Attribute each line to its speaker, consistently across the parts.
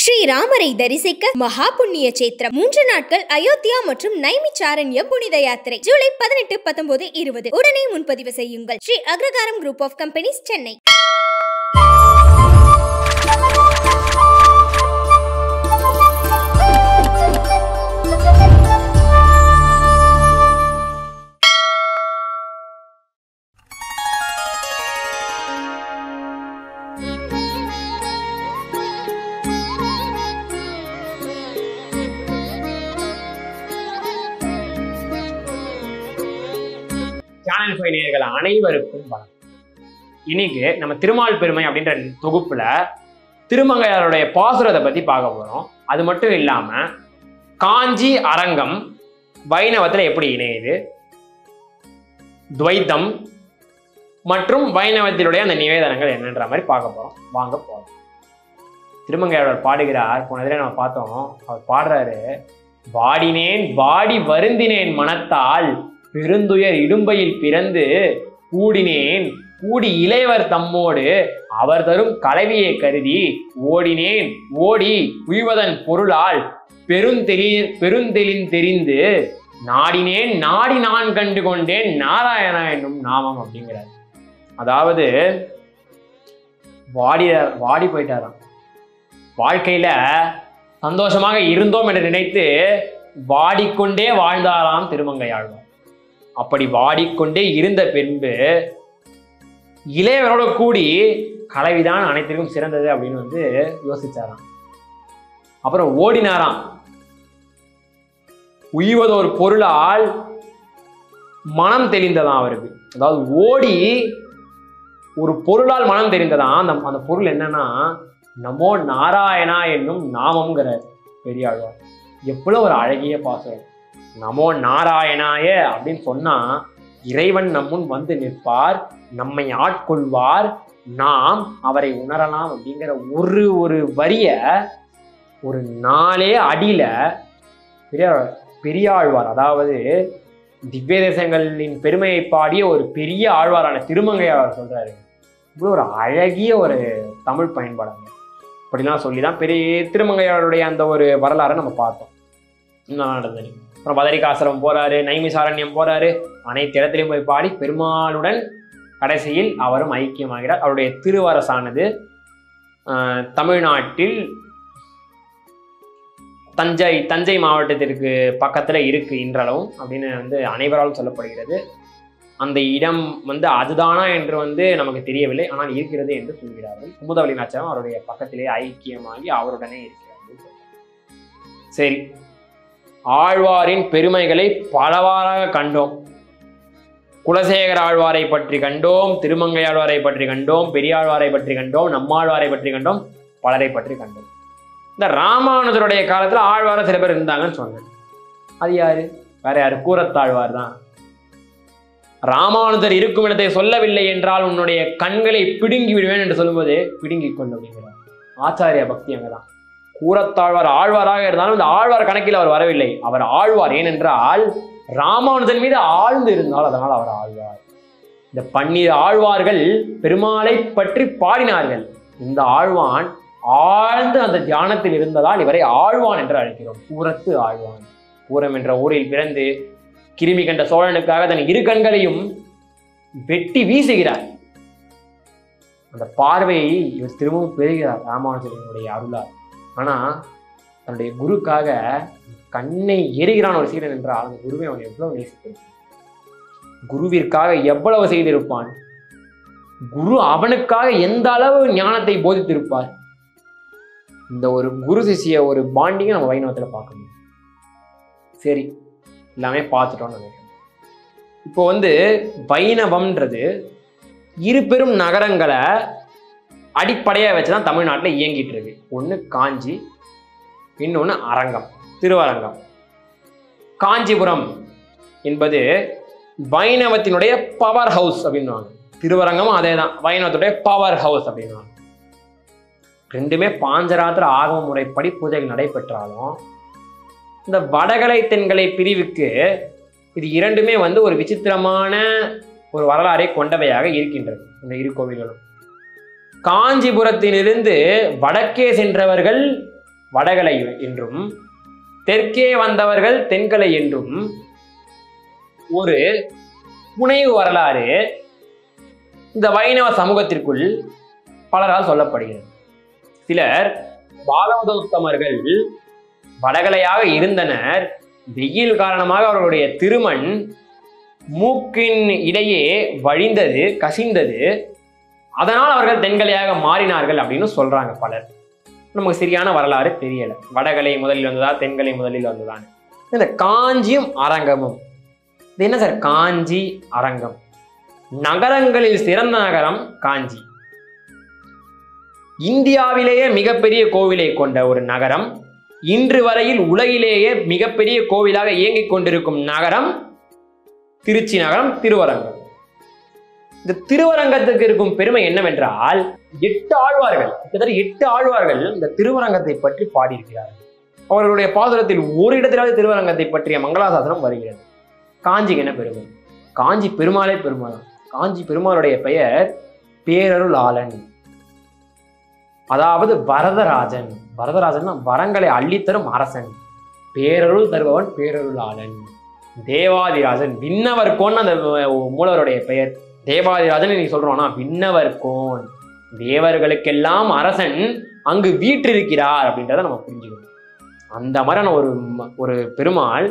Speaker 1: ஸ்ரீராமரை தரிசிக்க மகா புண்ணிய சேத்திரம் 3 நாட்கள் அயோத்தியா மற்றும் நைமிச்சாரண்ய புனித யாத்திரை ஜூலை 18, 19, 20. உடனே முன்பதிவு செய்யுங்கள். Sri Agraharam group of companies, Chennai.
Speaker 2: நேயர்கள் அனைவருக்கும் வணக்கம். இன்னைக்கு நம்ம திருமால் பெருமை அப்படின்ற தொகுப்புல திருமங்கையாருடைய பாசுரத்தை பத்தி பார்க்க போறோம். அது மட்டும் இல்லாம காஞ்சி அரங்கம் வைணவத்துல எப்படி இணையுது, துவைத்தம் மற்றும் வைணவத்தினுடைய அந்த நிவேதனங்கள் என்னன்ற மாதிரி பார்க்க போறோம். வாங்க போறோம். திருமங்கையாளர் பாடுகிறார். போன தடவை நம்ம பார்த்தோம். அவர் பாடுறாரு, வாடினேன் வாடி வருந்தினேன் மனத்தால் பெருந்துயர் இடும்பையில் பிறந்து கூடினேன் கூடி இளையவர் தம்மோடு அவர் தரும் கலவியை கருதி ஓடினேன் ஓடி உய்வதன் பொருளால் பெருந்தெளின் தெரிந்து நாடினேன் நாடி நான் கண்டு கொண்டேன் நாராயணா என்னும் நாமம் அப்படிங்கிறார். அதாவது வாடி போயிட்டாராம். வாழ்க்கையில சந்தோஷமாக இருந்தோம் என்று நினைத்து வாடிக்கொண்டே வாழ்ந்தாராம் திருமங்கையாழ்வார். அப்படி வாடிக்கொண்டே இருந்த பின்பு இளையவரோட கூடி கலவிதான் அனைத்திற்கும் சிறந்தது அப்படின்னு யோசிச்சாராம். அப்புறம் ஓடினாராம். உய்வதொரு பொருளால் மனம் தெளிந்ததான் அவருக்கு. அதாவது ஓடி ஒரு பொருளால் மனம் தெரிந்ததான். அந்த பொருள் என்னன்னா நமோ நாராயணா என்னும் நாமம்ங்கிறார் பெரியாழ்வார். எவ்வளவு ஒரு அழகிய பாசுரம். நமோ நாராயணாய அப்படின்னு சொன்னா இறைவன் நம்முன் வந்து நிற்பார், நம்மை ஆட்கொள்வார், நாம் அவரை உணரலாம் அப்படிங்கிற ஒரு வரிய ஒரு 4 அடியில பெரியாழ்வார், அதாவது திவ்ய தேசங்களின் பெருமையை பாடிய ஒரு பெரிய ஆழ்வாரான திருமங்கையாளர் சொல்றாரு. இவ்வளோ ஒரு அழகிய ஒரு தமிழ் பயன்பாடாங்க. அப்படிலாம் சொல்லிதான் பெரிய திருமங்கையாளருடைய அந்த ஒரு வரலாறை நம்ம பார்த்தோம். நடந்தது. அப்புறம் பதரிகாசிரமம் போறாரு, நைமிசாரண்யம் போறாரு, அனைத்து இடத்திலையும் போய் பாடி பெருமாளுடன் கடைசியில் அவரும் ஐக்கியமாகிறார். அவருடைய திருவரசானது தமிழ்நாட்டில் தஞ்சை மாவட்டத்திற்கு பக்கத்துல இருக்கு இன்றளவும் அப்படின்னு அனைவராலும் சொல்லப்படுகிறது. அந்த இடம் அதுதானா என்று நமக்கு தெரியவில்லை, ஆனால் இருக்கிறது என்று சொல்கிறார்கள். குமுதவள்ளி நாச்சியாரும் அவருடைய பக்கத்திலே ஐக்கியமாகி அவருடனே இருக்கிறார்கள். சரி, ஆழ்வாரின் பெருமைகளை பலவாறாக கண்டோம். குலசேகர ஆழ்வாரை பற்றி கண்டோம், திருமங்கையாழ்வாரை பற்றி கண்டோம், பெரியாழ்வாரை பற்றி கண்டோம், நம்மாழ்வாரை பற்றி கண்டோம், பலரை பற்றி கண்டோம். இந்த ராமானுஜருடைய காலத்துல ஆழ்வார சில பேர் இருந்தாங்கன்னு சொன்னேன். அது யாரு? வேற யாரு? கூரத்தாழ்வார் தான். ராமானுஜர் இருக்கும் இடத்தை சொல்லவில்லை என்றால் உன்னுடைய கண்களை பிடுங்கி விடுவேன் என்று சொல்லும்போது பிடுங்கி கொண்டு அப்படிங்கிறார். ஆச்சாரிய பக்தி அங்கதான். கூரத்தாழ்வார் ஆழ்வாராக இருந்தாலும் இந்த ஆழ்வார் கணக்கில் அவர் வரவில்லை. அவர் ஆழ்வார் ஏனென்றால் ராமானுஜன் மீது ஆழ்ந்து இருந்தால் அதனால் அவர் ஆழ்வார். இந்த 12 ஆழ்வார்கள் பெருமாளை பற்றி பாடினார்கள். இந்த ஆழ்வான் ஆழ்ந்து அந்த தியானத்தில் இருந்ததால் இவரை ஆழ்வான் என்று அழைக்கிறோம். கூரத்து ஆழ்வான். கூரம் என்ற ஊரில் பிறந்து கிருமி கண்ட சோழனுக்காக தன் 2 கண்களையும் வெட்டி வீசுகிறார். அந்த பார்வையை இவர் திரும்பவும் பெறுகிறார் ராமானுஜனுடைய அருளார். ஆனா தன்னுடைய குருக்காக கண்ணை எரிகிறான் ஒரு சீடன் என்றால் அந்த குருவை அவன் எவ்வளவு நேசித்திருப்பான், குருவிற்காக எவ்வளவு செய்திருப்பான், குரு அவனுக்காக எந்த அளவு ஞானத்தை போதித்திருப்பார். இந்த ஒரு குரு சிஷிய ஒரு பாண்டிங்கை நம்ம வைணவத்துல பார்க்க முடியும். சரி, எல்லாமே பார்த்துட்டோம்னு நினைக்கிறேன். இப்போ வைணவம்ன்றது 2 பெரும் நகரங்களை அடிப்படையாக வச்சுதான் தமிழ்நாட்டில் இயங்கிட்டு இருக்கு. ஒன்று காஞ்சி, இன்னொன்று அரங்கம், திருவரங்கம். காஞ்சிபுரம் என்பது வைணவத்தினுடைய பவர் ஹவுஸ் அப்படின்வாங்க. திருவரங்கமும் அதே தான், வைணவத்துடைய பவர் ஹவுஸ் அப்படின்வாங்க. 2மே பாஞ்சராத்திர ஆகம முறைப்படி பூஜைகள் நடைபெற்றாலும் இந்த வடகலை தென்கலை பிரிவுக்கு இது 2மே ஒரு விசித்திரமான ஒரு வரலாறை கொண்டவையாக இருக்கின்றது. இந்த 2 கோவில்களும் காஞ்சிபுரத்திலிருந்து வடக்கே சென்றவர்கள் வடகலை என்றும், தெற்கே வந்தவர்கள் தென்கலை என்றும் ஒரு புனைவு வரலாறு இந்த வைணவ சமூகத்திற்குள் பலரால் சொல்லப்படுகிறது. சிலர் பாகவதோத்தமர்கள் வடகலையாக இருந்தனர், வெயில் காரணமாக அவர்களுடைய திருமண் மூக்கின் இடையே வழிந்தது, கசிந்தது, அதனால் அவர்கள் தென்கலையாக மாறினார்கள் அப்படின்னு சொல்றாங்க பலர். நமக்கு சரியான வரலாறு தெரியல, வடகலை முதலில் வந்ததா தென்கலை முதலில் வந்ததான். இந்த காஞ்சியும் அரங்கமும், இது என்ன சார் காஞ்சி அரங்கம்? நகரங்களில் சிறந்த நகரம் காஞ்சி. இந்தியாவிலேயே மிகப்பெரிய கோவிலை கொண்ட ஒரு நகரம், இன்று வரையில் உலகிலேயே மிகப்பெரிய கோவிலாக இயங்கிக் கொண்டிருக்கும் நகரம் திருச்சி நகரம், திருவரங்கம். இந்த திருவரங்கத்துக்கு இருக்கும் பெருமை என்னவென்றால், 8 ஆழ்வார்கள், கிட்டத்தட்ட 8 ஆழ்வார்கள் இந்த திருவரங்கத்தை பற்றி பாடியிருக்கிறார்கள். அவர்களுடைய பாசுரத்தில் ஒரு இடத்திலாவது திருவரங்கத்தை பற்றிய மங்களாசாசனம் வருகிறது. காஞ்சிக்கு என்ன பெருமை? காஞ்சி பெருமாளே பெருமாள். காஞ்சி பெருமாளுடைய பெயர் பேரருள் ஆளன், அதாவது வரதராஜன். வரதராஜன் வரங்களை அள்ளித்தரும் அரசன், பேரருள் தருபவன் பேரருள் ஆளன். தேவாதிராஜன், விண்ணவர் கோன் அந்த மூலவருடைய பெயர். தேவாதிராஜன் நீ சொல்றோம்னா விண்ணவர் கோன், தேவர்களுக்கெல்லாம் அரசன் அங்கு வீற்றிருக்கிறார் அப்படின்றத நம்ம புரிஞ்சுக்கணும். அந்த மாதிரியான ஒரு பெருமாள்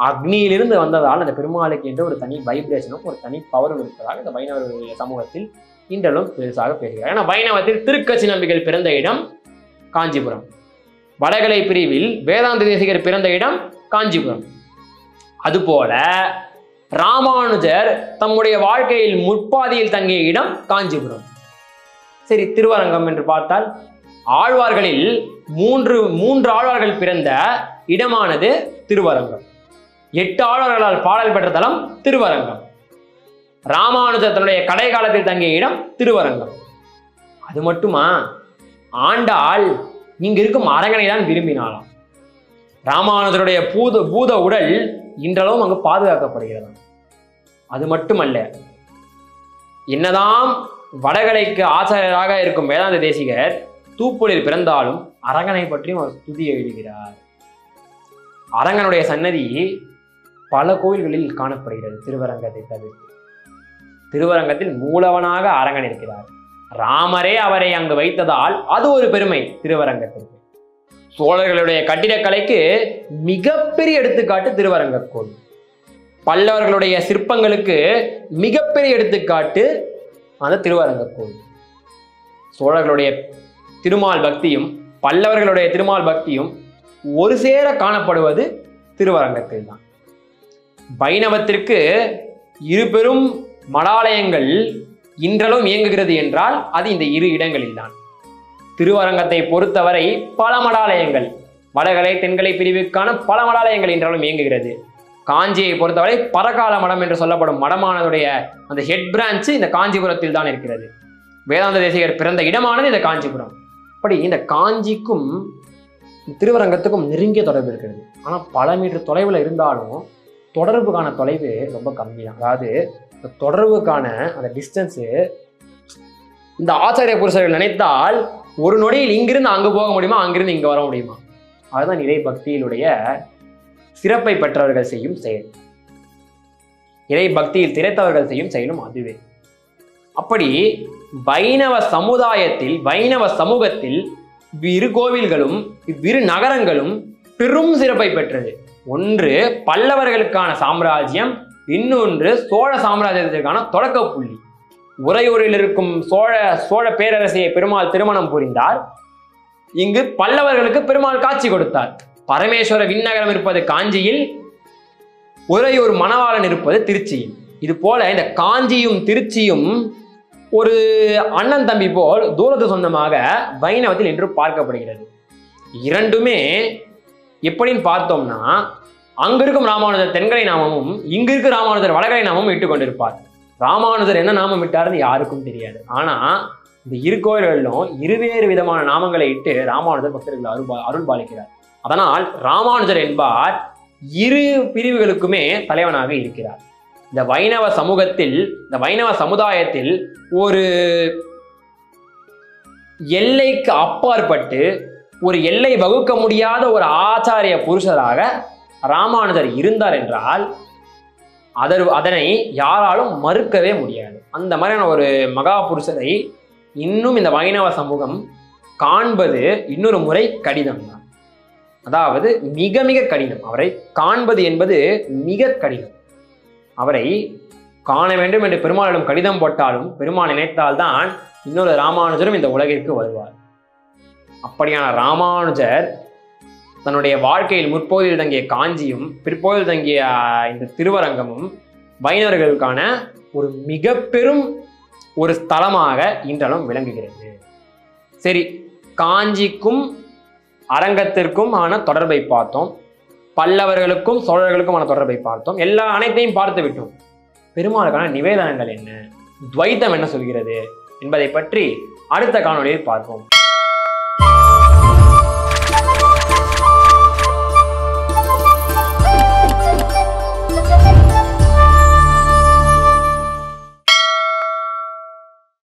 Speaker 2: அக்னியிலிருந்து வந்ததால் அந்த பெருமாளுக்கு என்று ஒரு தனி வைப்ரேஷனும் ஒரு தனி பவரும் இருப்பதாக இந்த வைணவருடைய சமூகத்தில் இன்றளவும் பெருசாக பேசுகிறார். ஏன்னா வைணவத்தில் திருக்கச்சி நம்பிகள் பிறந்த இடம் காஞ்சிபுரம், வடகலை பிரிவில் வேதாந்த தேசிகர் பிறந்த இடம் காஞ்சிபுரம். அதுபோல ராமானுஜர் தம்முடைய வாழ்க்கையில் முற்பாதியில் தங்கிய இடம் காஞ்சிபுரம். சரி, திருவரங்கம் என்று பார்த்தால் ஆழ்வார்களில் மூன்று ஆழ்வார்கள் பிறந்த இடமானது திருவரங்கம். 8 ஆழ்வார்களால் பாடல் பெற்ற தலம் திருவரங்கம். ராமானுஜர் தன்னுடைய கடை காலத்தில் தங்கிய இடம் திருவரங்கம். அது மட்டுமா, ஆண்டாள் இங்க இருக்கும் அரங்கனை தான் விரும்பினாலாம். ராமானுஜருடைய பூத உடல் இன்றளவும் அங்கு பாதுகாக்கப்படுகிறது. அது மட்டுமல்ல, என்னதான் வடகலைக்கு ஆச்சாரியராக இருக்கும் வேதாந்த தேசிகர் தூப்பொழில் பிறந்தாலும் அரங்கனை பற்றியும் அவர் துதி எழுதுகிறார். அரங்கனுடைய சன்னதி பல கோயில்களில் காணப்படுகிறது திருவரங்கத்தை தவிர்த்து. திருவரங்கத்தில் மூலவனாக அரங்கன் இருக்கிறார். ராமரே அவரை அங்கு வைத்ததால் அது ஒரு பெருமை திருவரங்கத்திற்கு. சோழர்களுடைய கட்டிடக்கலைக்கு மிகப்பெரிய எடுத்துக்காட்டு திருவரங்க கோவில். பல்லவர்களுடைய சிற்பங்களுக்கு மிகப்பெரிய எடுத்துக்காட்டு அந்த திருவரங்க கோவில். சோழர்களுடைய திருமால் பக்தியும் பல்லவர்களுடைய திருமால் பக்தியும் ஒரு சேர காணப்படுவது திருவரங்கத்தில் தான். வைணவத்திற்கு 2 பெரும் மடாலயங்கள் இன்றளவும் இயங்குகிறது என்றால் அது இந்த 2 இடங்களில் தான். திருவரங்கத்தை பொறுத்தவரை பல மடாலயங்கள், வடகலை தென்கலை பிரிவுக்கான பல மடாலயங்கள் இன்றளவும் இயங்குகிறது. காஞ்சியை பொறுத்தவரை பரகால மடம் என்று சொல்லப்படும் மடமானதுடைய அந்த ஹெட் பிரான்ச்சு இந்த காஞ்சிபுரத்தில் தான் இருக்கிறது. வேதாந்த தேசிகர் பிறந்த இடமானது இந்த காஞ்சிபுரம். அப்படி இந்த காஞ்சிக்கும் திருவரங்கத்துக்கும் நெருங்கிய தொடர்பு இருக்கிறது. ஆனால் பல மீட்டர் தொலைவில் இருந்தாலும் தொடர்புக்கான தொலைவு ரொம்ப கம்மி தான். அதாவது இந்த தொடர்புக்கான அந்த டிஸ்டன்ஸு இந்த ஆச்சாரிய புருஷர்கள் நினைத்தால் ஒரு நொடியில் இங்கிருந்து அங்கு போக முடியுமா, அங்கிருந்து இங்கே வர முடியுமா? அதுதான் இறை பக்தியிலுடைய சிறப்பை பெற்றவர்கள் செய்யும் செயல். இறை பக்தியில் திரைத்தவர்கள் செய்யும் செயலும் அதுவே. அப்படி வைணவ சமுதாயத்தில் வைணவ சமூகத்தில் 2 கோவில்களும் 2 நகரங்களும் பெரும் சிறப்பை பெற்றது. ஒன்று பல்லவர்களுக்கான சாம்ராஜ்யம், இன்னொன்று சோழ சாம்ராஜ்யத்திற்கான தொடக்க புள்ளி. உறையூரில் இருக்கும் சோழ பேரரசியை பெருமாள் திருமணம் புரிந்தார். இங்கு பல்லவர்களுக்கு பெருமாள் காட்சி கொடுத்தார். பரமேஸ்வர விண்ணகரம் இருப்பது காஞ்சியில், உறையூர் மணவாளன் இருப்பது திருச்சியில். இது போல இந்த காஞ்சியும் திருச்சியும் ஒரு அண்ணன் தம்பி போல் தூரத்து சொந்தமாக வைணவத்தில் இன்று பார்க்கப்படுகிறது. இரண்டுமே எப்படின்னு பார்த்தோம்னா, அங்க இருக்கும் ராமானுஜர் தென்கலை நாமமும் இங்கு இருக்கும் ராமானுஜர் வடகலை நாமமும் இட்டு கொண்டிருப்பார். ராமானுஜர் என்ன நாமம் இட்டாருன்னு யாருக்கும் தெரியாது. ஆனா இந்த 2 கோயில்களிலும் 2 விதமான நாமங்களை இட்டு ராமானுஜர் பக்தர்கள் அருள் பாலிக்கிறார். அதனால் ராமானுஜர் என்பார் 2 பிரிவுகளுக்குமே தலைவனாக இருக்கிறார். இந்த வைணவ சமூகத்தில், இந்த வைணவ சமுதாயத்தில் ஒரு எல்லைக்கு அப்பாற்பட்டு ஒரு எல்லை வகுக்க முடியாத ஒரு ஆச்சாரிய புருஷராக ராமானுஜர் இருந்தார் என்றால் அதனை யாராலும் மறுக்கவே முடியாது. அந்த மாதிரியான ஒரு மகா புருஷரை இன்னும் இந்த வைணவ சமூகம் காண்பது இன்னொரு முறை கடினம் தான். அதாவது மிக மிக கடினம். அவரை காண்பது என்பது மிக கடினம். அவரை காண வேண்டும் என்று பெருமாளிடம் கடிதம் போட்டாலும் பெருமாள் நினைத்தால்தான் இன்னொரு ராமானுஜரும் இந்த உலகிற்கு வருவார். அப்படியான ராமானுஜர் தன்னுடைய வாழ்க்கையில் முற்போதில் தங்கிய காஞ்சியும் பிற்போதில் தங்கிய இந்த திருவரங்கமும் வைணவர்களுக்கான ஒரு மிக பெரும் ஒரு ஸ்தலமாக இன்றளவும் விளங்குகிறது. சரி, காஞ்சிக்கும் அரங்கத்திற்கும் ஆன தொடர்பை பார்த்தோம், பல்லவர்களுக்கும் சோழர்களுக்கும் ஆன தொடர்பை பார்த்தோம், அனைத்தையும் பார்த்து விட்டோம். பெருமாளுக்கான நிவேதனங்கள் என்ன, துவைத்தம் என்ன சொல்கிறது என்பதை பற்றி அடுத்த காணொளியில் பார்ப்போம்.